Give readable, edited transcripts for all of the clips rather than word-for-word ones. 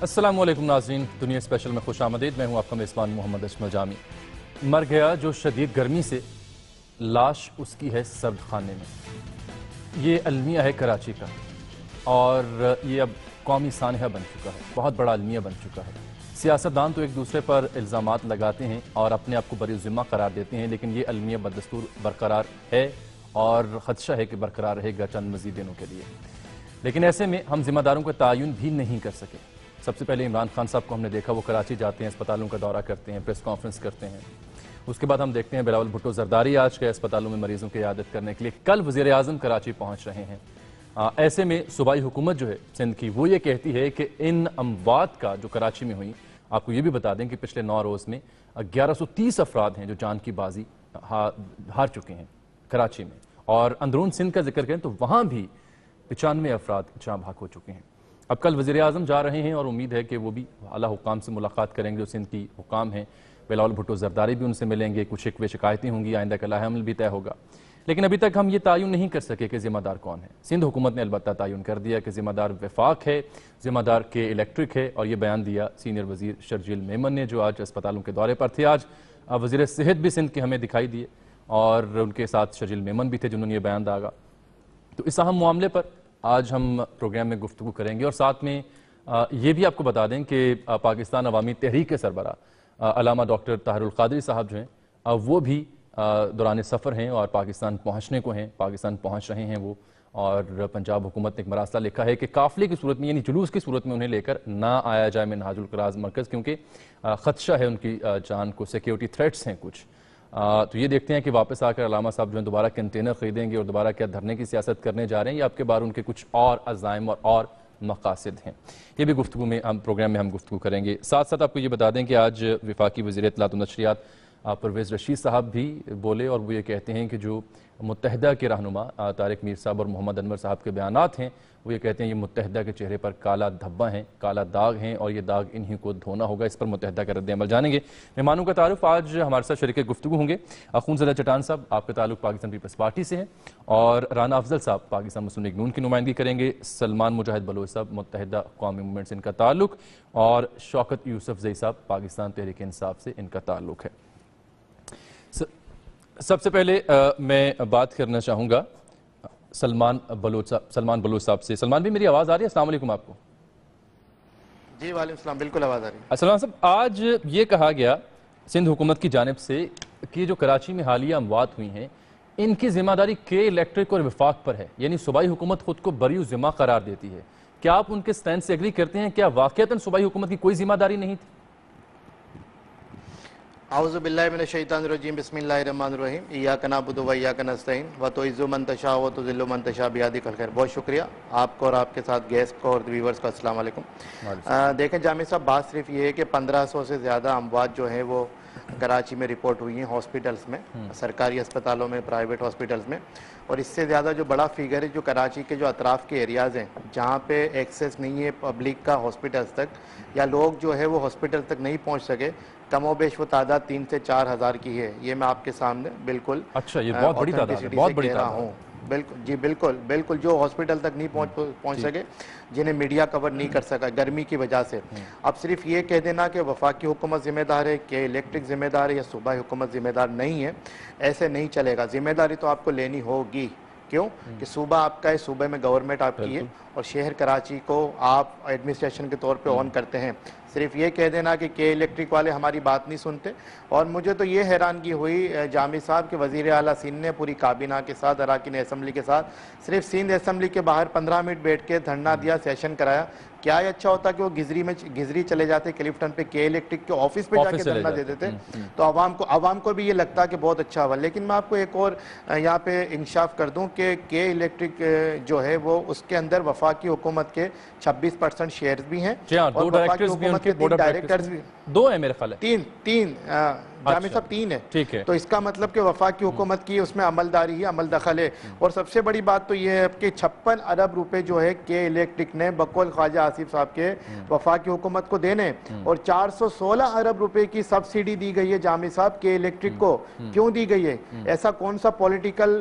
السلام علیکم ناظرین، دنیا اسپیشل میں خوش آمدید۔ میں ہوں آپ کا میزبان محمد اشمل جامی۔ مر گیا جو شدید گرمی سے، لاش اس کی ہے سرد خانے میں۔ یہ المیہ ہے کراچی کا اور یہ اب قومی سانحہ بن چکا ہے، بہت بڑا المیہ بن چکا ہے۔ سیاستدان تو ایک دوسرے پر الزامات لگاتے ہیں اور اپنے آپ کو بری ذمہ قرار دیتے ہیں، لیکن یہ المیہ بدستور برقرار ہے اور خدشہ ہے کہ برقرار رہے گا چند مزید دنوں کے لیے۔ لیکن ایسے میں ہم ذمہ داروں کا تعین بھی نہیں کر سکے۔ سب سے پہلے عمران خان صاحب کو ہم نے دیکھا، وہ کراچی جاتے ہیں، اسپتالوں کا دورہ کرتے ہیں، پریس کانفرنس کرتے ہیں۔ اس کے بعد ہم دیکھتے ہیں بلاول بھٹو زرداری آج کے اسپتالوں میں مریضوں کی عیادت کرنے کے لیے، کل وزیر اعظم کراچی پہنچ رہے ہیں۔ ایسے میں صوبائی حکومت جو ہے سندھ کی، وہ یہ کہتی ہے کہ ان اموات کا جو کراچی میں ہوئی، آپ کو یہ بھی بتا دیں کہ پچھلے 9 روز میں 1130 افراد ہیں جو جان کی بازی ہار چکے ہیں کراچی میں، اور اندرون سندھ کا ذکر کریں تو وہاں بھی 95 افراد جاں بحق ہو چکے ہیں۔ اب کل وزیر اعظم جا رہے ہیں اور امید ہے کہ وہ بھی اعلیٰ حکام سے ملاقات کریں گے جو سندھ کی حکام ہیں۔ بلاول بھٹو زرداری بھی ان سے ملیں گے، کچھ شکوے شکایتیں ہوں گی، آئندہ کا لائحہ عمل بھی طے ہوگا۔ لیکن ابھی تک ہم یہ تعین نہیں کر سکے کہ ذمہ دار کون ہے۔ سندھ حکومت نے البتہ تعین کر دیا کہ ذمہ دار وفاق ہے، ذمہ دار کے الیکٹرک ہے، اور یہ بیان دیا سینئر وزیر شرجیل میمن نے جو آج اسپتالوں کے دورے پر تھے۔ آج وزیر صحت بھی سندھ کے ہمیں دکھائی دیے اور ان کے ساتھ شرجیل میمن بھی تھے جنہوں نے یہ بیان داغا۔ تو اس اہم معاملے پر آج ہم پروگرام میں گفتگو کریں گے، اور ساتھ میں یہ بھی آپ کو بتا دیں کہ پاکستان عوامی تحریک کے سربراہ علامہ ڈاکٹر طاہر القادری صاحب جو ہیں وہ بھی دوران سفر ہیں اور پاکستان پہنچنے کو ہیں، پاکستان پہنچ رہے ہیں وہ، اور پنجاب حکومت نے ایک مراسلہ لکھا ہے کہ قافلے کی صورت میں، یعنی جلوس کی صورت میں انہیں لے کر نہ آیا جائے منہاج القراز مرکز، کیونکہ خدشہ ہے ان کی جان کو، سیکیورٹی تھریٹس ہیں کچھ۔ تو یہ دیکھتے ہیں کہ واپس آ کر علامہ صاحب جو ہیں دوبارہ کنٹینر خریدیں گے اور دوبارہ کیا دھرنے کی سیاست کرنے جا رہے ہیں، یا آپ کے بار ان کے کچھ اور عزائم اور مقاصد ہیں۔ یہ بھی گفتگو میں پروگرام میں ہم گفتگو کریں گے۔ ساتھ ساتھ آپ کو یہ بتا دیں کہ آج وفاقی وزیر اطلاعات و نشریات پرویز رشید صاحب بھی بولے، اور وہ یہ کہتے ہیں کہ جو متحدہ کے رہنما طارق میر صاحب اور محمد انور صاحب کے بیانات ہیں، وہ یہ کہتے ہیں یہ متحدہ کے چہرے پر کالا دھبا ہیں، کالا داغ ہیں، اور یہ داغ انہی کو دھونا ہوگا۔ اس پر متحدہ کا رد عمل جانیں گے۔ مہمانوں کا تعارف، آج ہمارے ساتھ شریک گفتگو ہوں گے اخونزادہ چٹان صاحب، آپ کا تعلق پاکستان پیپلز پارٹی سے ہے، اور رانا افضل صاحب پاکستان مسلم لیگ نون کی نمائندگی کریں گے، سلمان مجاہد بلوچ صاحب متحدہ قومی موومنٹ سے ان کا تعلق، اور شوکت یوسف زئی صاحب پاکستان تحریک انصاف سے ان کا تعلق ہے۔ سب سے پہلے میں بات کرنا چاہوں گا سلمان بلوچ صاحب سے۔ سلمان بھی میری آواز آ رہی ہے؟ السلام علیکم آپ کو۔ جی وعلیکم السلام، بالکل آواز آ رہی ہے۔ سلمان صاحب، آج یہ کہا گیا سندھ حکومت کی جانب سے کہ جو کراچی میں حالیہ اموات ہوئی ہیں ان کی ذمہ داری کے الیکٹرک اور وفاق پر ہے، یعنی صوبائی حکومت خود کو بری ذمہ قرار دیتی ہے۔ کیا آپ ان کے سٹینڈ سے ایگری کرتے ہیں؟ کیا واقعتاً صوبائی حکومت کی کوئی ذمہ داری نہیں تھی؟ اعوذ باللہ من الشیطان الرجیم، بسم اللہ الرحمن الرحیم، ایاک نعبد و ایاک نستعین وتعز من تشاء وتذل من تشاء بیدک الخیر۔ بہت شکریہ آپ کو اور آپ کے ساتھ گیسٹ کو اور ویورز کو السلام علیکم۔ دیکھیں جامع صاحب، بات صرف یہ ہے کہ 1500 سے زیادہ اموات جو ہیں وہ کراچی میں رپورٹ ہوئی ہیں ہاسپٹلز میں، سرکاری اسپتالوں میں، پرائیویٹ ہاسپٹلز میں، اور اس سے زیادہ جو بڑا فگر ہے جو کراچی کے جو اطراف کے ایریاز ہیں جہاں پہ ایکسیس نہیں ہے پبلک کا ہاسپٹلز تک، یا لوگ جو ہے وہ ہاسپٹل تک نہیں پہنچ سکے، کم و بیش وہ تعداد 3 سے 4 ہزار کی ہے۔ یہ میں آپ کے سامنے بالکل اچھا، یہ بہت بڑی تعداد ہے، بہت بڑی تعداد ہے۔ بالکل جی، بالکل جو ہاسپٹل تک نہیں پہنچ سکے، جنہیں میڈیا کور نہیں کر سکا گرمی کی وجہ سے۔ اب صرف یہ کہہ دینا کہ وفاقی حکومت ذمہ دار ہے، کہ الیکٹرک ذمہ دار ہے، یا صوبائی حکومت ذمہ دار نہیں ہے، ایسے نہیں چلے گا۔ ذمہ داری تو آپ کو لینی ہوگی۔ کیوں کہ صوبہ آپ کا ہے، صوبے میں گورنمنٹ آپ کی ہے، اور شہر کراچی کو آپ ایڈمنسٹریشن کے طور پہ اون کرتے ہیں۔ صرف یہ کہہ دینا کہ الیکٹرک والے ہماری بات نہیں سنتے۔ اور مجھے تو یہ حیرانگی ہوئی جامع صاحب کہ وزیر اعلیٰ سندھ نے پوری کابینہ کے ساتھ، اراکین اسمبلی کے ساتھ، صرف سندھ اسمبلی کے باہر 15 منٹ بیٹھ کے دھرنا دیا، سیشن کرایا۔ کیا یہ اچھا ہوتا کہ وہ گزری چلے جاتے کلفٹن پہ، کے الیکٹرک کے آفس پہ جا کے دھرنا دے دیتے، تو عوام کو بھی یہ لگتا کہ بہت اچھا ہوا۔ لیکن میں آپ کو ایک اور یہاں پہ انکشاف کر دوں کہ کے الیکٹرک جو ہے وہ اس کے اندر وفاقی حکومت کے 26% شیئرز بھی ہیں، اور وفاقی حکومت کے 3 ڈائریکٹرز بھی، 2 ہیں میرے خیال ہے، 3 جامع صاحب 3 ہے۔ تو اس کا مطلب کہ وفاقی حکومت کی اس میں عملداری ہے، عمل دخل ہے۔ اور سب سے بڑی بات تو یہ ہے کہ 56 ارب روپے جو ہے کے الیکٹرک نے بقول خواجہ آصف صاحب کے وفاقی حکومت کو دینے، اور 416 ارب روپے کی سبسیڈی دی گئی ہے جامع صاحب کے الیکٹرک کو۔ کیوں دی گئی ہے؟ ایسا کون سا پولیٹیکل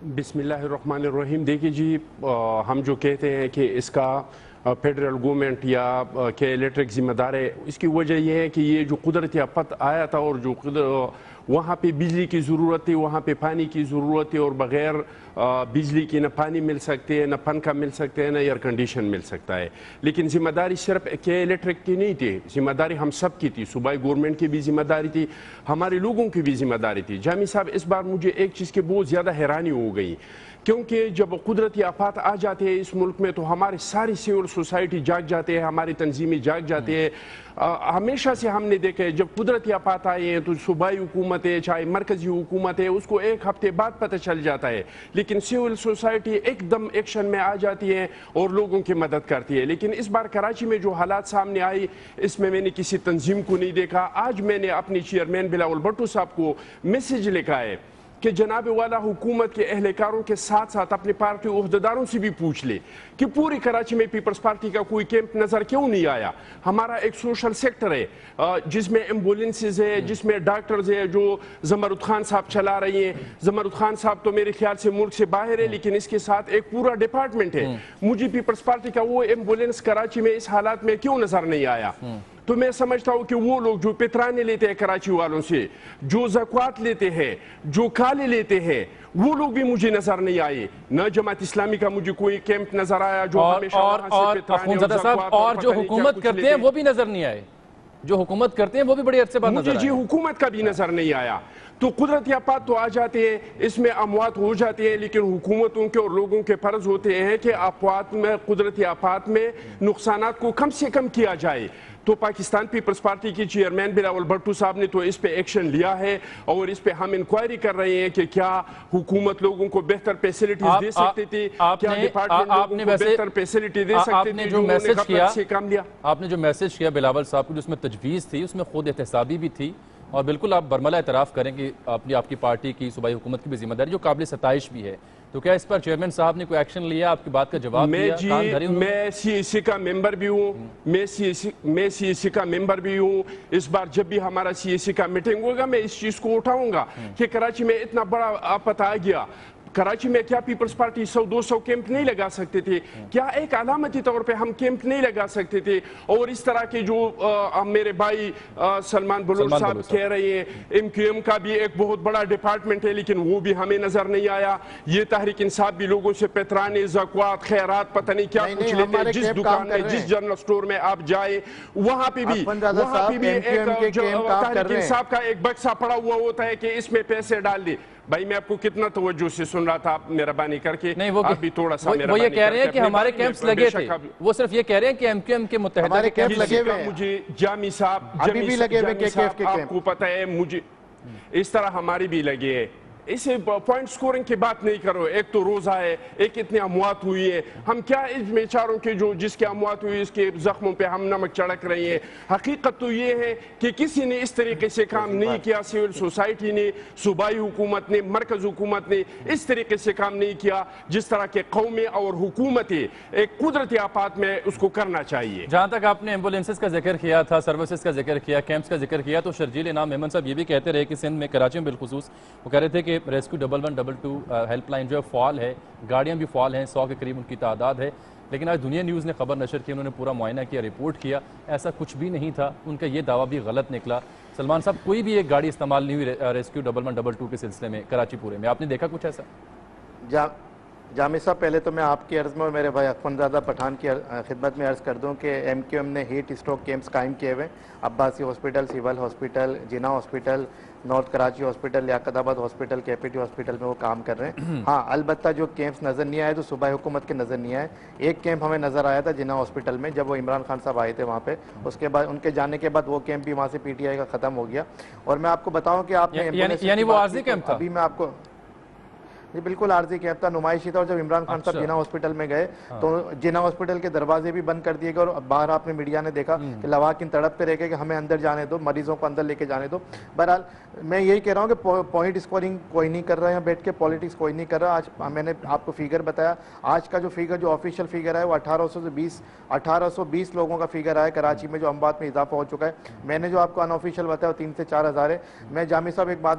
بسم اللہ الرحمن الرحیم. دیکھیے جی، ہم جو کہتے ہیں کہ اس کا فیڈرل گورنمنٹ یا کہ الیکٹرک ذمہ دار ہے، اس کی وجہ یہ ہے کہ یہ جو قدرتی آفت آیا تھا اور جو وہاں پہ بجلی کی ضرورت تھی، وہاں پہ پانی کی ضرورت ہے، اور بغیر بجلی کی نہ پانی مل سکتے ہیں، نہ پنکھا مل سکتے ہیں، نہ ایئر کنڈیشن مل سکتا ہے. لیکن ذمہ داری صرف کہ الیکٹرک کی نہیں تھی، ذمہ داری ہم سب کی تھی. صوبائی گورنمنٹ کی بھی ذمہ داری تھی، ہمارے لوگوں کی بھی ذمہ داری تھی. جامی صاحب، اس بار مجھے ایک چیز کی بہت زیادہ حیرانی ہو گئی، کیونکہ جب قدرتی آفات آ جاتے ہیں اس ملک میں تو ہماری ساری سول سوسائٹی جاگ جاتے ہیں، ہماری تنظیمیں جاگ جاتے ہیں. ہمیشہ سے ہم نے دیکھا ہے جب قدرتی آفات آئے ہیں تو صوبائی حکومت ہے چاہے مرکزی حکومت ہے، اس کو ایک ہفتے بعد پتہ چل جاتا ہے، لیکن سول سوسائٹی ایک دم ایکشن میں آ جاتی ہے اور لوگوں کی مدد کرتی ہے. لیکن اس بار کراچی میں جو حالات سامنے آئی، اس میں نے کسی تنظیم کو نہیں دیکھا. آج میں نے اپنی چیئرمین بلاول بھٹو صاحب کو میسج لکھا ہے کہ جناب والا حکومت کے اہلکاروں کے ساتھ ساتھ اپنے پارٹی عہدیداروں سے بھی پوچھ لے کہ پوری کراچی میں پیپلز پارٹی کا کوئی کیمپ نظر کیوں نہیں آیا. ہمارا ایک سوشل سیکٹر ہے جس میں ایمبولینسز ہے، جس میں ڈاکٹرز ہے جو زمرد خان صاحب چلا رہی ہیں. زمرد خان صاحب تو میرے خیال سے ملک سے باہر ہے، لیکن اس کے ساتھ ایک پورا ڈپارٹمنٹ ہے. مجھے پیپلز پارٹی کا وہ ایمبولینس کراچی میں اس حالات میں کیوں نظر نہیں آیا؟ تو میں سمجھتا ہوں کہ وہ لوگ جو پترانے لیتے ہیں کراچی والوں سے، جو زکوات لیتے ہیں، جو کالے لیتے ہیں، وہ لوگ بھی مجھے نظر نہیں آئے. نہ جماعت اسلامی کا مجھے کوئی کیمپ نظر آیا جو ہمیشہ وہاں سے پترانے اخونزادہ صاحب، اور جو حکومت کرتے ہیں وہ بھی نظر نہیں آئے، جو حکومت کرتے ہیں وہ بھی بڑی عرصے بعد نظر آئے. مجھے حکومت کا بھی نظر نہیں آیا. تو قدرتی آفات تو آ جاتے ہیں، اس میں اموات ہو جاتے ہیں، لیکن حکومتوں کے اور لوگوں کے فرض ہوتے ہیں کہ آفات میں، قدرتی آفات میں نقصانات کو کم سے کم کیا جائے. تو پاکستان پیپلز پارٹی کی چیئرمین بلاول بھٹو صاحب نے تو اس پہ ایکشن لیا ہے، اور اس پہ ہم انکوائری کر رہے ہیں کہ کیا حکومت لوگوں کو بہتر فیسلٹیز دے سکتی تھی، کیا ڈپارٹمنٹ لوگوں کو بہتر فیسلٹی دے سکتی تھی جو انہوں نے غفلت سے کام لیا. آپ نے جو میسج کیا بلاول صاحب کو، جو اس میں تجویز تھی، اس میں خود احتسابی بھی تھی، اور بالکل آپ برملا اعتراف کریں کہ آپ کی پارٹی کی صوبائی حکومت کی بھی ذمہ داری جو قابل ستائش بھی ہے. تو کیا اس پر چیئرمین صاحب نے کوئی ایکشن لیا، آپ کی بات کا جواب دیا؟ میں سی ایس سی کا ممبر بھی ہوں، میں سی ایس سی کا ممبر بھی ہوں. اس بار جب بھی ہمارا سی ایس سی کا میٹنگ ہوگا میں اس چیز کو اٹھاؤں گا کہ کراچی میں اتنا بڑا آفت آ گیا. کراچی میں کیا پیپلز پارٹی 100-200 کیمپ نہیں لگا سکتے تھے؟ کیا ایک علامتی طور پہ ہم کیمپ نہیں لگا سکتے تھے؟ اور اس طرح کے جو میرے بھائی سلمان بلوچ صاحب کہہ رہے ہیں، ایم کیو ایم کا بھی ایک بہت بڑا ڈپارٹمنٹ ہے، لیکن وہ بھی ہمیں نظر نہیں آیا. یہ تحریک انصاف بھی لوگوں سے پترانے، زکوات، خیرات، پتہ نہیں کیا کچھ لیتے ہیں. جس دکان میں، جس جنرل سٹور میں آپ جائیں، وہاں پہ بھی ایک تحریک انصاف کا ایک بکسہ پڑا ہوا ہوتا ہے کہ اس میں پیسے ڈال دیں. بھائی میں آپ کو کتنا توجہ سے سن رہا تھا، آپ مہربانی کر کے آپ بھی تھوڑا سا وہ یہ کہہ رہے ہیں کہ ہمارے کیمپس لگے تھے، وہ صرف یہ کہہ رہے ہیں کہ ایم کیو ایم کے متحدہ ہمارے کیمپ لگے ہوئے ہیں. مجھے جامی صاحب آپ کو پتہ ہے، مجھے اس طرح ہماری بھی لگے ہیں. اسے پوائنٹ سکورنگ کی بات نہیں کرو. ایک تو روزہ ہے، ایک اتنی اموات ہوئی ہے. ہم کیا اس بیچاروں کے جو جس کے اموات ہوئی اس کے زخموں پہ ہم نمک چھڑک رہے ہیں؟ حقیقت تو یہ ہے کہ کسی نے اس طریقے سے کام نہیں کیا. سول سوسائٹی نے، صوبائی حکومت نے، مرکز حکومت نے اس طریقے سے کام نہیں کیا جس طرح کے قومیں اور حکومتیں ایک قدرتی آفات میں اس کو کرنا چاہیے. جہاں تک آپ نے ایمبولینسز کا ذکر کیا تھا، سروسز کا ذکر کیا، کیمپس کا ذکر کیا، تو شرجیل انعام میمن صاحب یہ بھی کہتے رہے کہ سندھ میں، کراچی میں بالخصوص، وہ کہہ رہے تھے کہ ریسکیو 1122 ہیلپ لائن جو ہے فعال ہے، گاڑیاں بھی فعال ہیں، 100 کے قریب ان کی تعداد ہے. لیکن آج دنیا نیوز نے خبر نشر کی، انہوں نے پورا معائنہ کیا، رپورٹ کیا، ایسا کچھ بھی نہیں تھا. ان کا یہ دعویٰ بھی غلط نکلا. سلمان صاحب، کوئی بھی ایک گاڑی استعمال نہیں ہوئی ریسکیو 1122 کے سلسلے میں کراچی پورے میں، آپ نے دیکھا کچھ ایسا؟ جامع صاحب، پہلے تو میں آپ کی عرض میں اور میرے بھائی اخونزادہ پٹھان کی خدمت میں عرض کر دوں کہ ایم کیو ایم نے ہیٹ اسٹروک کیمپس قائم کیے ہوئے. عباسی ہاسپٹل، سول ہاسپٹل، جناح ہاسپٹل، نارتھ کراچی ہاسپٹل، لیاقت آباد ہاسپٹل، کے پی ٹی ہاسپٹل میں وہ کام کر رہے ہیں. ہاں، البتہ جو کیمپس نظر نہیں آئے تو صوبائی حکومت کے نظر نہیں آئے. ایک کیمپ ہمیں نظر آیا تھا جناح ہاسپٹل میں، جب وہ عمران خان صاحب آئے تھے وہاں پہ. اس کے بعد ان کے جانے کے بعد وہ کیمپ بھی وہاں سے پی ٹی آئی کا ختم ہو گیا. اور میں آپ کو بتاؤں کہ آپ نے یعنی وہ عارضی کیمپ تھا؟ ابھی میں آپ کو یہ بالکل عارضی کیمپ تھا، نمائشی تھا. اور جب عمران خان صاحب جناح ہاسپٹل میں گئے تو جناح ہاسپٹل کے دروازے بھی بند کر دیے گئے، اور باہر آپ نے میڈیا نے دیکھا کہ لواحقین تڑپتے رہ گئے کہ ہمیں اندر جانے دو، مریضوں کو اندر لے کے جانے دو. بہرحال میں یہی کہہ رہا ہوں کہ پوائنٹ اسکورنگ کوئی نہیں کر رہا ہے بیٹھ کے، پالیٹکس کوئی نہیں کر رہا. آج میں نے آپ کو فیگر بتایا، آج کا جو فیگر، جو آفیشیل فیگر ہے وہ 1820 لوگوں کا فیگر آیا کراچی میں، جو اموات میں اضافہ ہو چکا ہے. میں نے جو آپ کو ان آفیشیل بتایا وہ 3 سے 4 ہزار ہے. میں جامع صاحب ایک بات،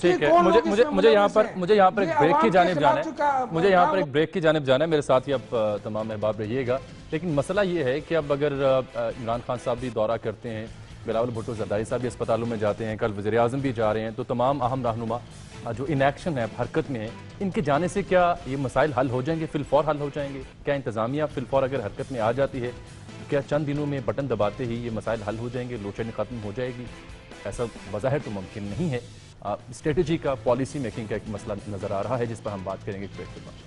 ٹھیک ہے مجھے یہاں پر ایک بریک کی جانب جانا ہے میرے ساتھ ہی اب تمام احباب رہیے گا. لیکن مسئلہ یہ ہے کہ اب اگر عمران خان صاحب بھی دورہ کرتے ہیں, بلاول بھٹو زرداری صاحب بھی اسپتالوں میں جاتے ہیں, کل وزیر اعظم بھی جا رہے ہیں, تو تمام اہم رہنما جو ان ایکشن ہے, حرکت میں ہیں, ان کے جانے سے کیا یہ مسائل حل ہو جائیں گے, فی الفور حل ہو جائیں گے؟ کیا انتظامیہ فی الفور اگر حرکت میں آ جاتی ہے تو کیا چند دنوں میں بٹن دباتے ہی یہ مسائل حل ہو جائیں گے, لوڈ شیڈنگ ختم ہو جائے گی؟ ایسا بظاہر تو ممکن نہیں ہے. اسٹریٹجی کا, پالیسی میکنگ کا ایک مسئلہ نظر آ رہا ہے جس پر ہم بات کریں گے بریک کے بعد.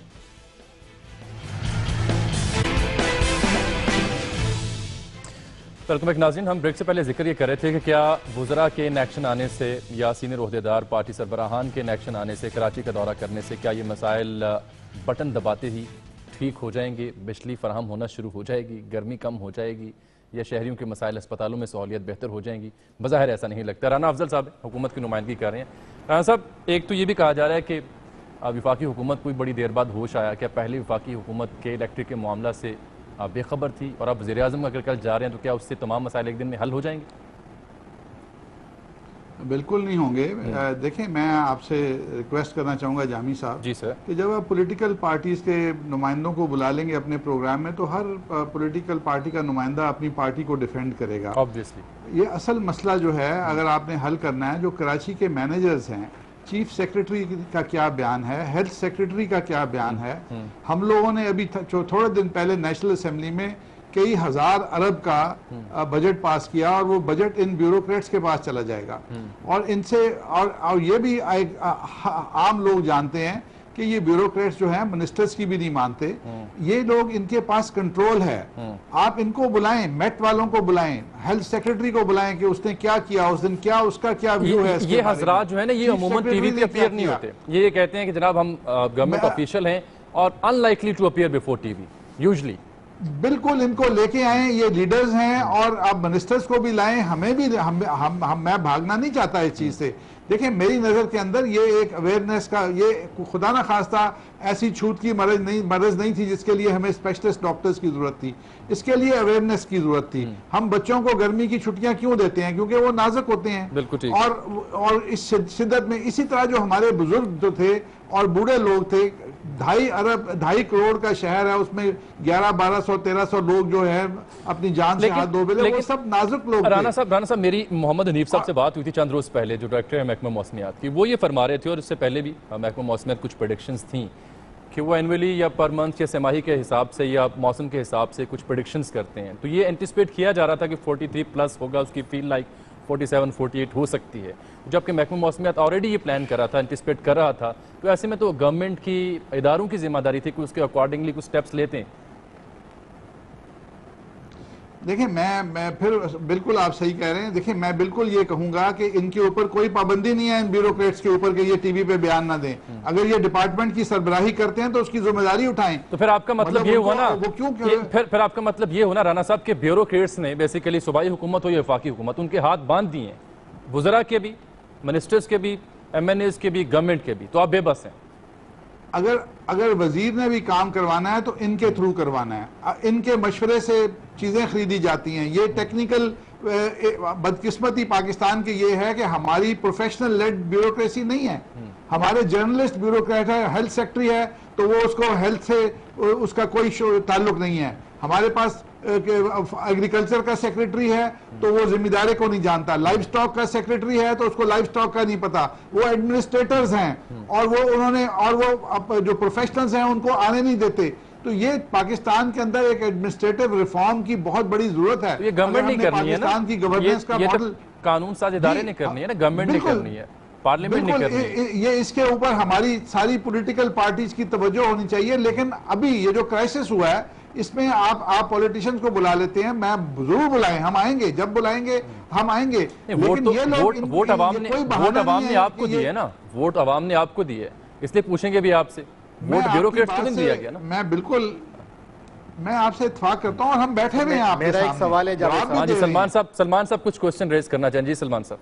ویلکم بیک ناظرین, ہم بریک سے پہلے ذکر یہ کر رہے تھے کہ کیا وزراء کے ان ایکشن آنے سے یا سینئر عہدیدار پارٹی سربراہان کے ان ایکشن آنے سے, کراچی کا دورہ کرنے سے, کیا یہ مسائل بٹن دباتے ہی ٹھیک ہو جائیں گے, بجلی فراہم ہونا شروع ہو جائے گی, گرمی کم ہو جائے گی, یا شہریوں کے مسائل اسپتالوں میں سہولیت بہتر ہو جائیں گی؟ بظاہر ایسا نہیں لگتا. رانا افضل صاحب حکومت کی نمائندگی کر رہے ہیں. رانا صاحب, ایک تو یہ بھی کہا جا رہا ہے کہ وفاقی حکومت کوئی بڑی دیر بعد ہوش آیا, کیا پہلی وفاقی حکومت کے الیکٹرک کے معاملہ سے بے خبر تھی, اور اب وزیر اعظم اگر کل جا رہے ہیں تو کیا اس سے تمام مسائل ایک دن میں حل ہو جائیں گے؟ بالکل نہیں ہوں گے. دیکھیں, میں آپ سے ریکویسٹ کرنا چاہوں گا جامی صاحب جی سر, کہ جب آپ پولیٹیکل پارٹیز کے نمائندوں کو بلا لیں گے اپنے پروگرام میں تو ہر پولیٹیکل پارٹی کا نمائندہ اپنی پارٹی کو ڈیفینڈ کرے گا. آبویسلی یہ اصل مسئلہ جو ہے, اگر آپ نے حل کرنا ہے, جو کراچی کے مینیجرز ہیں, چیف سیکرٹری کا کیا بیان ہے, ہیلتھ سیکرٹری کا کیا بیان ہے. ہم لوگوں نے ابھی تھوڑے دن پہلے نیشنل اسمبلی میں کئی ہزار ارب کا بجٹ پاس کیا, اور وہ بجٹ ان بیوروکریٹس کے پاس چلا جائے گا. اور ان سے اور یہ بھی عام لوگ جانتے ہیں کہ یہ بیوروکریٹس جو ہیں منسٹرز کی بھی نہیں مانتے. یہ لوگ, ان کے پاس کنٹرول ہے. آپ ان کو بلائیں, میٹ والوں کو بلائیں, ہیلتھ سیکرٹری کو بلائیں کہ اس نے کیا کیا اس دن, کیا اس کا کیا ویو ہے. یہ حضرات جو ہے نا, یہ عموماً ٹی وی پہ اپیئر نہیں ہوتے. یہ کہتے ہیں کہ جناب ہم گورنمنٹ آفیشل ہیں اور unlikely to appear before T V usually. بالکل ان کو لے کے آئیں, یہ لیڈرز ہیں, اور آپ منسٹرز کو بھی لائیں. ہمیں بھی میں بھاگنا نہیں چاہتا اس چیز سے. دیکھیں, میری نظر کے اندر یہ ایک اویئرنیس کا, یہ خدا نہ خواستہ ایسی چھوٹ کی مرض نہیں تھی جس کے لیے ہمیں اسپیشلسٹ ڈاکٹرز کی ضرورت تھی. اس کے لیے اویئرنیس کی ضرورت تھی. ہم بچوں کو گرمی کی چھٹیاں کیوں دیتے ہیں؟ کیونکہ وہ نازک ہوتے ہیں. اور اس شدت میں اسی طرح جو ہمارے بزرگ جو تھے اور بوڑھے لوگ تھے, 2.5 کروڑ کا شہر ہے, اس میں 1100-1200 1300 لوگ جو ہیں اپنی جان سے ہاتھ دھو بیلے, وہ سب نازک لوگ تھے. رانا صاحب میری محمد حنیف صاحب سے بات ہوئی تھی چند روز پہلے, جو ڈائریکٹر ہے محکمہ موسمیات کی. وہ یہ فرما رہے تھے, اور اس سے پہلے بھی محکمہ موسمیات کچھ پریڈکشنز تھیں کہ وہ اینولی یا پر منتھ یا سماہی کے حساب سے یا موسم کے حساب سے کچھ پریڈکشنز کرتے ہیں. تو یہ اینٹیسپیٹ کیا جا رہا تھا کہ 43 پلس ہوگا, اس کی فیل لائک 47-48 ہو سکتی ہے, جبکہ محکمہ موسمیات آلریڈی یہ پلان کر رہا تھا, انٹیسپیٹ کر رہا تھا. تو ایسے میں تو گورنمنٹ کی, اداروں کی ذمہ داری تھی کہ اس کے اکارڈنگلی کچھ سٹیپس لیتے ہیں. دیکھیں, میں پھر بالکل آپ صحیح کہہ رہے ہیں. دیکھیں, میں بالکل یہ کہوں گا کہ ان کے اوپر کوئی پابندی نہیں ہے, ان بیوروکریٹس کے اوپر, کہ یہ ٹی وی پہ بیان نہ دیں. اگر یہ ڈپارٹمنٹ کی سربراہی کرتے ہیں تو اس کی ذمہ داری اٹھائیں. تو پھر آپ کا مطلب یہ ہوا نا, پھر آپ کا مطلب یہ ہونا رانا صاحب کہ بیوروکریٹس نے بیسیکلی صوبائی حکومت ہو یا وفاقی حکومت, ان کے ہاتھ باندھ دیے ہیں, وزراء کے بھی, منسٹرز کے بھی, ایم این ایز کے بھی, گورنمنٹ کے بھی. تو آپ بے بس ہیں. اگر وزیر نے بھی کام کروانا ہے تو ان کے تھرو کروانا ہے. ان کے مشورے سے چیزیں خریدی جاتی ہیں. یہ ٹیکنیکل بدقسمتی پاکستان کی یہ ہے کہ ہماری پروفیشنل لیڈ بیوروکریسی نہیں ہے. ہمارے جرنلسٹ بیوروکریٹ ہے, ہیلتھ سیکٹری ہے تو وہ اس کو ہیلتھ سے اس کا کوئی تعلق نہیں ہے. ہمارے پاس ایگریکلچر کا سیکریٹری ہے تو وہ ذمہ داری کو نہیں جانتا. لائف سٹاک کا سیکریٹری ہے تو اس کو لائف سٹاک کا نہیں پتا. وہ ایڈمنسٹریٹرز ہیں, اور وہ جو پروفیشنلز ہیں ان کو آنے نہیں دیتے. تو یہ پاکستان کے اندر ایک ایڈمنسٹریٹو ریفارم کی بہت بڑی ضرورت ہے. یہ گورنمنٹ نہیں کرنی ہے نا, پاکستان کی گورننس کا ماڈل قانون ساز ادارے نے کرنی ہے نا, گورنمنٹ نے کرنی ہے, پارلیمنٹ نے کرنی ہے. یہ اس کے اوپر ہماری ساری پولیٹیکل پارٹیز کی توجہ ہونی چاہیے. لیکن ابھی یہ جو کرائسس ہوا ہے, اس میں آپ پولیٹیشنز کو بلا لیتے ہیں. میں ضرور بلائیں, ہم آئیں گے, جب بلائیں گے ہم آئیں گے. لیکن یہ لوگ, ووٹ عوام نے آپ کو دیے ہے نا, ووٹ عوام نے آپ کو دیے, اس لیے پوچھیں گے بھی آپ سے. ووٹ بیوروکریٹس کو نہیں دیا گیا نا. میں آپ سے اتفاق کرتا ہوں, اور ہم بیٹھے ہوئے ہیں آپ کے سامنے. میرا ایک سوال ہے جاوید صاحب. ہاں جی, سلمان صاحب کچھ کوسچن ریز کرنا چاہیں. جی سلمان صاحب.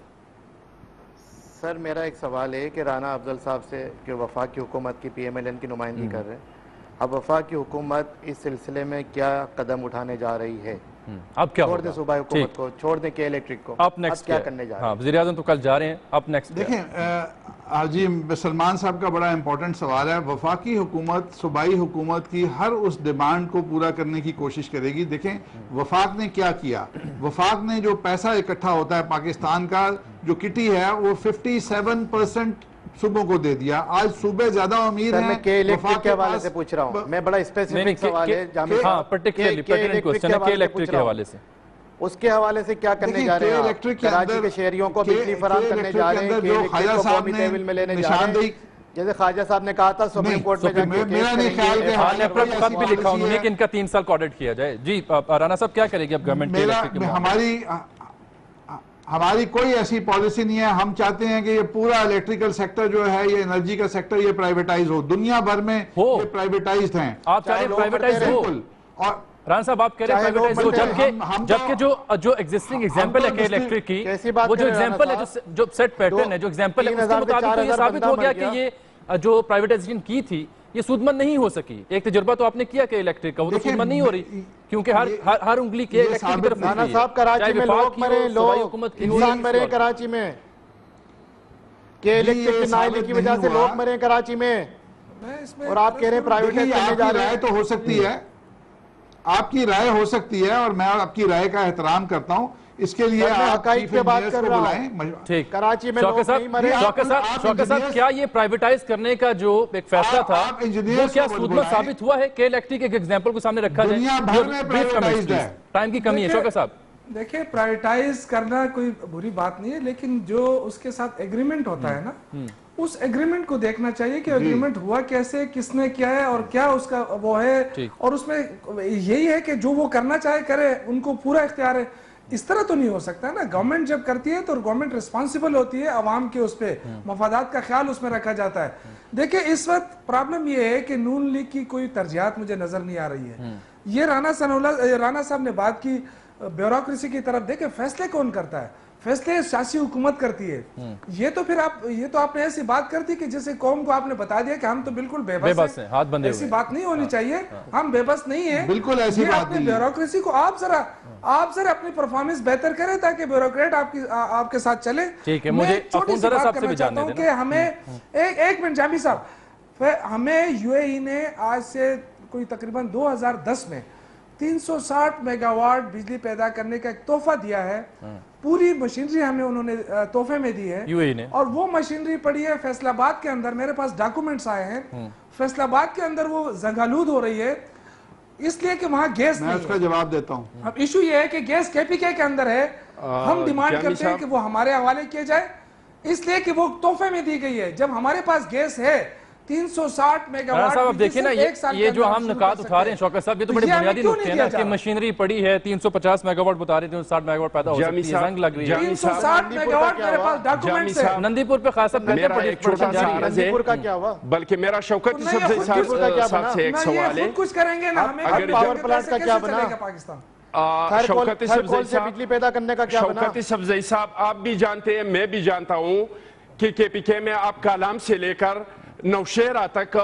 سر, میرا ایک سوال ہے کہ رانا افضل صاحب سے, کہ وفاق کی حکومت کی پی ایم ایل این کی نمائندگی کر رہے ہیں, اب وفاق کی حکومت اس سلسلے میں کیا قدم اٹھانے جا رہی ہے اب کیا چھوڑ دیں صوبائی حکومت کو, چھوڑ دیں کے الیکٹرک کو, آپ نیکسٹ کیا کرنے جا رہے ہیں؟ ہاں وزیر اعظم تو کل جا رہے ہیں, اب نیکسٹ دیکھیں جی سلمان صاحب کا بڑا امپورٹنٹ سوال ہے. وفاقی حکومت صوبائی حکومت کی ہر اس ڈیمانڈ کو پورا کرنے کی کوشش کرے گی. دیکھیں وفاق نے کیا کیا, وفاق نے جو پیسہ اکٹھا ہوتا ہے پاکستان کا, جو کٹی ہے وہ 57% صوبوں کو دے دیا. آج صوبے زیادہ امیر ہیں. میں کے الیکٹرک کے حوالے سے پوچھ رہا ہوں, میں بڑا اسپیسیفک سوال ہے جامع ہاں صاحب, پرٹیکولرلی پرٹیننٹ کوسچن ہے کے الیکٹرک کے حوالے سے. اس کے حوالے سے کیا کرنے جا رہے ہیں آپ؟ کراچی کے شہریوں کو بجلی فراہم کرنے جا رہے ہیں, کے الیکٹرک کو قومی تحویل میں لینے جا رہے ہیں, جیسے خواجہ صاحب نے کہا تھا سپریم کورٹ میں جا کے میرا نہیں خیال کہ ہاں نے اپنا خط بھی لکھا انہوں نے کہ ان کا 3 سال کا آڈٹ کیا جائے. جی رانا صاحب کیا کرے گی اب گورنمنٹ کے الیکٹرک کے معاملے؟ ہماری کوئی ایسی پالیسی نہیں ہے. ہم چاہتے ہیں کہ یہ پورا الیکٹریکل سیکٹر جو ہے, یہ انرجی کا سیکٹر, یہ پرائیویٹائز ہو. دنیا بھر میں یہ پرائیویٹائزڈ ہیں. آپ چاہتے ہیں پرائیویٹائز ہو؟ اور رانا صاحب آپ کہہ رہے ہیں پرائیویٹائز ہو, جبکہ جو ایگزسٹنگ ایگزامپل ہے کہ الیکٹرک کی, وہ جو ایگزامپل ہے جو سیٹ پیٹرن ہے, جو ایگزامپل ہے, اس کے مطابق تو یہ ثابت ہو گیا کہ یہ جو پرائیویٹائزیشن کی تھی یہ سودمند نہیں ہو سکی. ایک تجربہ تو آپ نے کیا کہ الیکٹرک کا, وہ تو سودمند نہیں ہو رہی کیونکہ ہر انگلی کے الیکٹرک کی طرف رانا صاحب کراچی میں لوگ مرے, لوگ انسان مرے کراچی میں, کہ الیکٹرک کی نااہلی کی وجہ سے لوگ مرے کراچی میں, اور آپ کہہ رہے ہیں پرائیویٹائز کرنے جا رہے ہیں. تو ہو سکتی ہے, آپ کی رائے ہو سکتی ہے, اور میں آپ کی رائے کا احترام کرتا ہوں. اس کے لیے آپ حقائق پہ بات کر رہا ہوں. ٹھیک, کراچی میں لوگ نہیں مرے. شوکت صاحب کیا یہ پرائیویٹائز کرنے کا جو ایک فیصلہ تھا وہ کیا سودمند ثابت ہوا ہے کہ الیکٹرک ایک ایگزامپل کو سامنے رکھا جائے؟ دنیا بھر میں پرائیویٹائزڈ ہے. ٹائم کی کمی ہے شوکت صاحب. دیکھیں پرائیویٹائز کرنا کوئی بری بات نہیں ہے, لیکن جو اس کے ساتھ ایگریمنٹ ہوتا ہے نا, اس ایگریمنٹ کو دیکھنا چاہیے کہ ایگریمنٹ ہوا کیسے, کس نے کیا ہے, اور کیا اس کا وہ ہے, اور اس میں یہی ہے کہ جو وہ کرنا چاہے کرے, ان کو پورا اختیار ہے. اس طرح تو نہیں ہو سکتا نا. گورنمنٹ جب کرتی ہے تو گورنمنٹ ریسپانسیبل ہوتی ہے, عوام کے اس پہ مفادات کا خیال اس میں رکھا جاتا ہے. دیکھیں اس وقت پرابلم یہ ہے کہ نون لیگ کی کوئی ترجیحات مجھے نظر نہیں آ رہی ہے. یہ رانا صاحب نے بات کی بیوروکریسی کی طرف. دیکھیں فیصلے کون کرتا ہے؟ فیصلے سیاسی حکومت کرتی ہے. یہ تو آپ نے ایسی بات کر دی کہ جیسے قوم کو آپ نے بتا دیا کہ ہم تو بالکل بے بس ہیں, ہاتھ بندھے ہوئے. ایسی بات نہیں ہونی چاہیے, ہم بے بس نہیں ہیں. بالکل ایسی بات نہیں. بیوروکریسی کو آپ ذرا اپنی پرفارمنس بہتر کریں تاکہ بیوروکریٹ آپ کے ساتھ چلے. ٹھیک ہے, مجھے چھوٹی سی بات کرنا چاہتا ہوں کہ ہمیں ایک منٹ جامی صاحب, ہمیں یو اے ای نے آج سے کوئی تقریباً 2010 میں 360 میگا واٹ بجلی پیدا کرنے کا ایک تحفہ دیا ہے. پوری مشینری ہمیں انہوں نے تحفے میں دی ہے, اور وہ مشینری پڑی ہے فیصل آباد کے اندر. میرے پاس ڈاکومنٹس آئے ہیں, فیصل آباد کے اندر وہ زنگالود ہو رہی ہے اس لیے کہ وہاں گیس نہیں ہے. میں اس کا جواب دیتا ہوں. اب ایشو یہ ہے کہ گیس کے پی کے اندر ہے. ہم ڈیمانڈ کرتے ہیں کہ وہ ہمارے حوالے کیا جائے, اس لیے کہ وہ تحفے میں دی گئی ہے. جب ہمارے پاس گیس ہے 360 میگا واٹ. صاحب اب دیکھیں نا, یہ جو ہم نکات اٹھا رہے ہیں شوکت صاحب, یہ تو بڑے بنیادی نقطے ہیں نا کہ مشینری پڑی ہے 350 میگا واٹ بتا رہے تھے, 60 میگا واٹ پیدا ہو سکتی ہے, زنگ لگ رہی ہے. 360 میگا واٹ میرے پاس ڈاکومنٹس ہیں. نندی پور پہ خاص صاحب میرا ایک چھوٹا سا نندی پور کا کیا ہوا, بلکہ میرا شوکت صاحب سے ایک سوال ہے. خود کچھ کریں گے نا, ہمیں پاور پلانٹ کا کیا بنا پاکستان. شوکت بجلی پیدا کرنے کا کیا بنا. شوکت سبزئی صاحب آپ بھی جانتے ہیں, میں بھی جانتا ہوں کہ کے پی کے میں آپ کالام سے لے کر نوشہرہ تک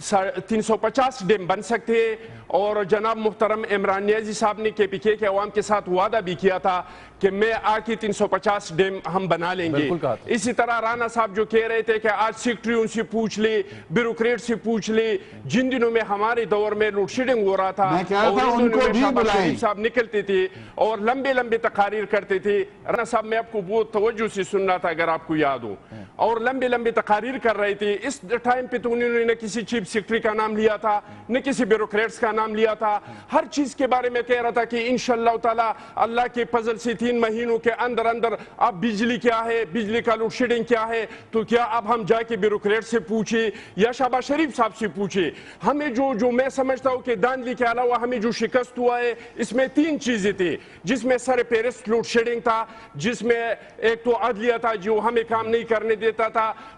350 ڈیم بن سکتے ہیں, اور جناب محترم عمران نیازی صاحب نے کے پی کے عوام کے ساتھ وعدہ بھی کیا تھا کہ میں آ کے 350 ڈیم ہم بنا لیں گے. اسی طرح رانا صاحب جو کہہ رہے تھے کہ آج سیکٹریوں سے پوچھ لی, بیوروکریٹ سے پوچھ لی, جن دنوں میں ہمارے دور میں لوڈ شیڈنگ ہو رہا تھا, شریف صاحب نکلتے تھے اور لمبے لمبے تقاریر کرتے تھے. رانا صاحب میں آپ کو بہت توجہ سے سن رہا تھا اگر آپ کو یاد ہو, اور لمبے لمبے تقاریر کر رہے تھے. اس ٹائم پہ تو انہوں نے نہ کسی چیف سیکرٹری کا نام لیا تھا, نہ کسی بیوروکریٹس کا نام لیا تھا. ہر چیز کے بارے میں کہہ رہا تھا کہ انشاءاللہ تعالی اللہ کے فضل سے 3 مہینوں کے اندر اب بجلی کیا ہے, بجلی کا لوڈ شیڈنگ کیا ہے, تو کیا اب ہم جا کے بیوروکریٹ سے پوچھیں یا شہباز شریف صاحب سے پوچھیں. ہمیں جو میں سمجھتا ہوں کہ دانلی کے علاوہ ہمیں جو شکست ہوا ہے اس میں 3 چیزیں تھی, جس میں سر پیرس لوڈ شیڈنگ تھا, جس میں ایک تو عدلیہ تھا جو ہمیں کام نہیں کرنے دیتا تھا,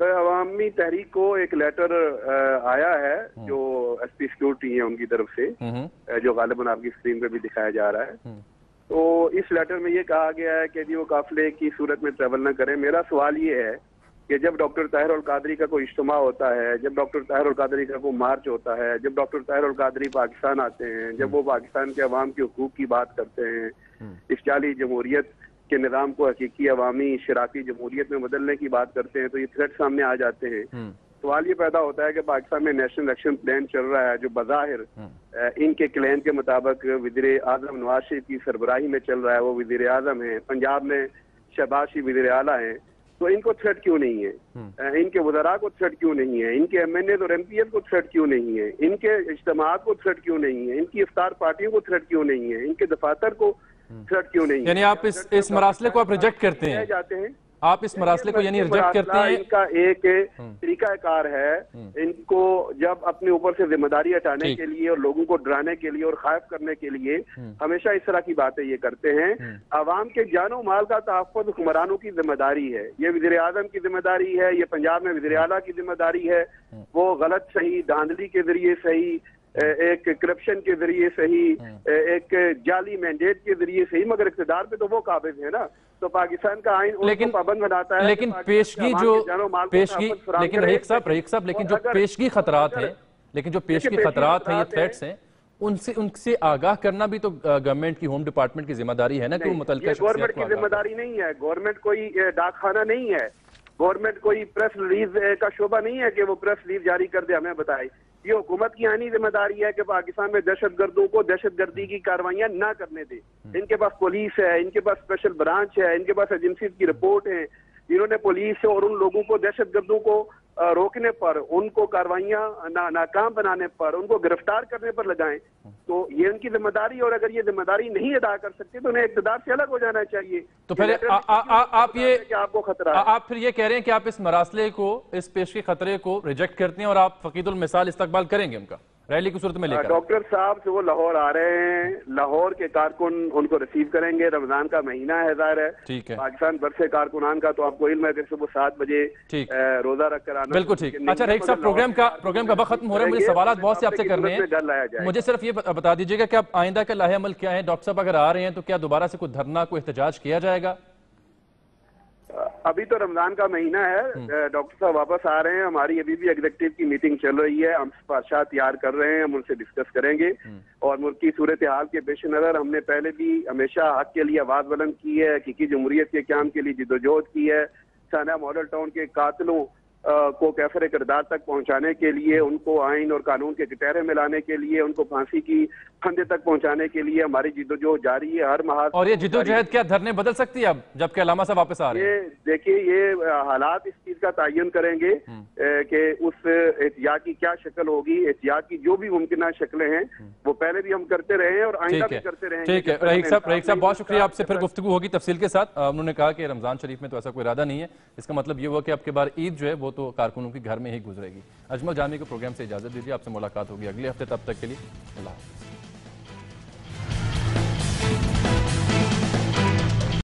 عوامی تحریک کو ایک لیٹر آیا ہے جو ایس پی سیکورٹی ہیں ان کی طرف سے، جو غالباً آپ کی اسکرین پہ بھی دکھایا جا رہا ہے. تو اس لیٹر میں یہ کہا گیا ہے کہ جی وہ قافلے کی صورت میں ٹریول نہ کریں. میرا سوال یہ ہے کہ جب ڈاکٹر طاہر القادری کا کوئی اجتماع ہوتا ہے، جب ڈاکٹر طاہر القادری کا کوئی مارچ ہوتا ہے، جب ڈاکٹر طاہر القادری پاکستان آتے ہیں، جب وہ پاکستان کے عوام کے حقوق کی بات کرتے ہیں، افچالی جمہوریت کے نظام کو حقیقی عوامی اشتراکی جمہوریت میں بدلنے کی بات کرتے ہیں، تو یہ تھریٹ سامنے آ جاتے ہیں. سوال یہ پیدا ہوتا ہے کہ پاکستان میں نیشنل ایکشن پلان چل رہا ہے جو بظاہر ان کے کلیم کے مطابق وزیر اعظم نواز شریف کی سربراہی میں چل رہا ہے، وہ وزیر اعظم ہیں، پنجاب میں شہباز شریف وزیر اعلیٰ ہیں، تو ان کو تھریٹ کیوں نہیں ہے؟ ان کے وزراء کو تھریٹ کیوں نہیں ہے؟ ان کے ایم این اے اور ایم پی ایل کو تھریٹ کیوں نہیں ہے؟ ان کے اجتماعات کو تھریٹ کیوں نہیں ہے؟ ان کی افطار پارٹیوں کو تھریٹ کیوں نہیں ہے؟ ان کے دفاتر کو تھریٹ کیوں نہیں ہے؟ یعنی آپ اس مراسلے کو آپ ریجیکٹ کرتے ہیں؟ آپ اس مراسلے کو یعنی ریجیکٹ کرتے ہیں؟ ان کا ایک طریقہ کار ہے، ان کو جب اپنے اوپر سے ذمہ داری ہٹانے کے لیے اور لوگوں کو ڈرانے کے لیے اور خائف کرنے کے لیے ہمیشہ اس طرح کی باتیں یہ کرتے ہیں. عوام کے جان و مال کا تحفظ حکمرانوں کی ذمہ داری ہے، یہ وزیر اعظم کی ذمہ داری ہے، یہ پنجاب میں وزیر اعلیٰ کی ذمہ داری ہے. وہ غلط صحیح، دھاندلی کے ذریعے صحیح، ایک کرپشن کے ذریعے صحیح، ایک جعلی مینڈیٹ کے ذریعے صحیح، مگر اقتدار پہ تو وہ قابض ہے نا. تو پاکستان کا آئین ان کو پابند بناتا ہے. لیکن پیشگی جو لیکن رحیق صاحب لیکن جو پیشگی خطرات ہیں، یہ تھریٹس ہیں، ان سے آگاہ کرنا بھی تو گورنمنٹ کی ہوم ڈپارٹمنٹ کی ذمہ داری ہے نا کہ وہ متعلقہ شخصیات کو گورنمنٹ کی ذمہ داری نہیں ہے. گورنمنٹ کوئی ڈاک خانہ نہیں ہے، گورنمنٹ کوئی پریس ریلیز کا شعبہ نہیں ہے کہ وہ پریس ریلیز جاری کر دے ہمیں بتائے. یہ حکومت کی آئینی ذمہ داری ہے کہ پاکستان میں دہشت گردوں کو دہشت گردی کی کاروائیاں نہ کرنے دے. ان کے پاس پولیس ہے، ان کے پاس اسپیشل برانچ ہے، ان کے پاس ایجنسیز کی رپورٹ ہے، جنہوں نے پولیس اور ان لوگوں کو دہشت گردوں کو روکنے پر، ان کو کاروائیاں ناکام بنانے پر، ان کو گرفتار کرنے پر لگائیں. تو یہ ان کی ذمہ داری، اور اگر یہ ذمہ داری نہیں ادا کر سکتے تو انہیں اقتدار سے الگ ہو جانا چاہیے. تو پھر آپ پھر یہ کہہ رہے ہیں کہ آپ اس مراسلے کو، اس پیشگی خطرے کو ریجیکٹ کرتے ہیں اور آپ فقید المثال استقبال کریں گے ان کا ریلی کی صورت میں لے کر؟ ڈاکٹر صاحب سے وہ لاہور آ رہے ہیں، لاہور کے کارکن ان کو ریسیو کریں گے. رمضان کا مہینہ ہے، ظاہر ہے پاکستان بھر سے کارکنان کا، تو آپ کو علم ہے کہ صبح 7 بجے روزہ رکھ کر آنا. بالکل ٹھیک. اچھا رحیق صاحب، پروگرام کا وقت ختم ہو رہا ہے، مجھے سوالات بہت سے آپ سے کرنے ہیں. مجھے صرف یہ بتا دیجیے گا کہ اب آئندہ کا لاحہ عمل کیا ہے؟ ڈاکٹر صاحب اگر آ رہے ہیں تو کیا دوبارہ سے کوئی دھرنا، کوئی احتجاج کیا جائے گا؟ ابھی تو رمضان کا مہینہ ہے، ڈاکٹر صاحب واپس آ رہے ہیں، ہماری ابھی بھی ایگزیکٹو کی میٹنگ چل رہی ہے، ہم سفارشات تیار کر رہے ہیں، ہم ان سے ڈسکس کریں گے. اور ملک کی صورتحال کے پیش نظر ہم نے پہلے بھی ہمیشہ حق کے لیے آواز بلند کی ہے، حقیقی جمہوریت کے قیام کے لیے جدوجہد کی ہے. سانحہ ماڈل ٹاؤن کے قاتلوں کو کیفر کردار تک پہنچانے کے لیے، ان کو آئین اور قانون کے کٹہرے میں لانے کے لیے، ان کو پھانسی کی پھندے تک پہنچانے کے لیے ہماری جدوجہد جاری ہے ہر محاذ. اور یہ جدوجہد کیا دھرنے بدل سکتی ہے اب جبکہ علامہ صاحب واپس آ رہے ہیں؟ دیکھیے، یہ حالات اس چیز کا تعین کریں گے کہ اس احتجاج کی کیا شکل ہوگی. احتجاج کی جو بھی ممکنہ شکلیں ہیں وہ پہلے بھی ہم کرتے رہے ہیں اور آئندہ بھی کرتے رہیں گے. ٹھیک ہے رحیق صاحب، بہت شکریہ. آپ سے پھر گفتگو ہوگی تفصیل کے ساتھ. انہوں نے کہا کہ رمضان شریف میں تو ایسا کوئی ارادہ نہیں ہے، اس کا مطلب یہ ہوا کہ اب کی بار عید جو ہے وہ تو کارکنوں کے گھر میں ہی گزرے گی. اجمل جامی کو پروگرام سے اجازت دیجیے، آپ سے ملاقات ہوگی اگلے ہفتے. تب تک کے لیے اللہ حافظ.